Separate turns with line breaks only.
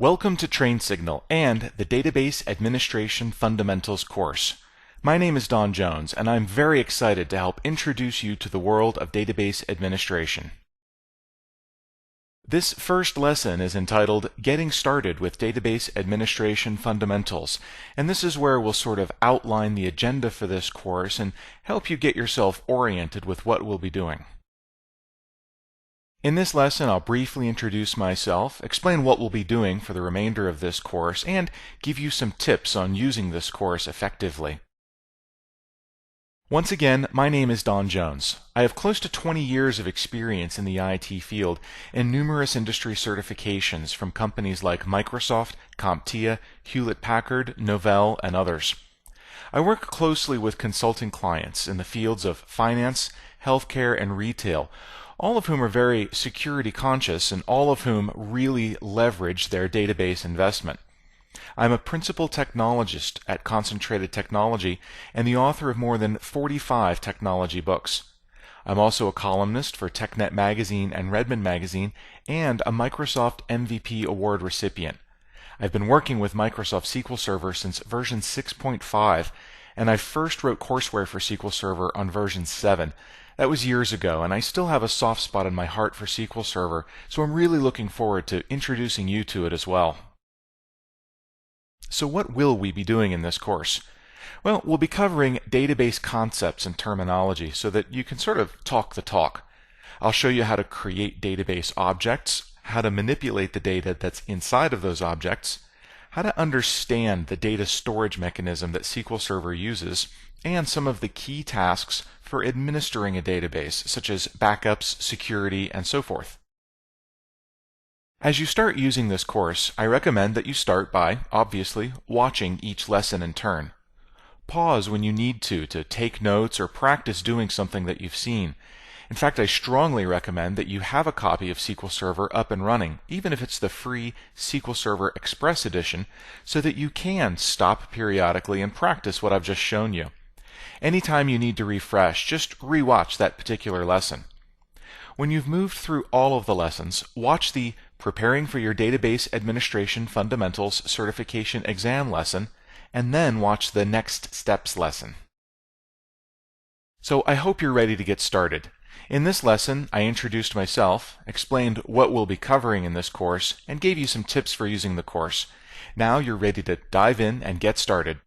Welcome to TrainSignal and the Database Administration Fundamentals course. My name is Don Jones, and I'm very excited to help introduce you to the world of database administration. This first lesson is entitled Getting Started with Database Administration Fundamentals, and this is where we'll sort of outline the agenda for this course and help you get yourself oriented with what we'll be doing. In this lesson, I'll briefly introduce myself, explain what we'll be doing for the remainder of this course, and give you some tips on using this course effectively. Once again, my name is Don Jones. I have close to 20 years of experience in the IT field and numerous industry certifications from companies like Microsoft, CompTIA, Hewlett-Packard, Novell, and others. I work closely with consulting clients in the fields of finance, healthcare, and retail, all of whom are very security conscious and all of whom really leverage their database investment. I'm a principal technologist at Concentrated Technology and the author of more than 45 technology books. I'm also a columnist for TechNet Magazine and Redmond Magazine and a Microsoft MVP Award recipient. I've been working with Microsoft SQL Server since version 6.5, and I first wrote courseware for SQL Server on version 7. That was years ago, and I still have a soft spot in my heart for SQL Server, so I'm really looking forward to introducing you to it as well. So what will we be doing in this course? Well, we'll be covering database concepts and terminology so that you can sort of talk the talk. I'll show you how to create database objects, how to manipulate the data that's inside of those objects, how to understand the data storage mechanism that SQL Server uses, and some of the key tasks for administering a database, such as backups, security, and so forth. As you start using this course, I recommend that you start by, obviously, watching each lesson in turn. Pause when you need to take notes or practice doing something that you've seen. In fact, I strongly recommend that you have a copy of SQL Server up and running, even if it's the free SQL Server Express edition, so that you can stop periodically and practice what I've just shown you. Anytime you need to refresh, just rewatch that particular lesson. When you've moved through all of the lessons, watch the Preparing for Your Database Administration Fundamentals Certification Exam lesson, and then watch the Next Steps lesson. So I hope you're ready to get started. In this lesson, I introduced myself, explained what we'll be covering in this course, and gave you some tips for using the course. Now you're ready to dive in and get started.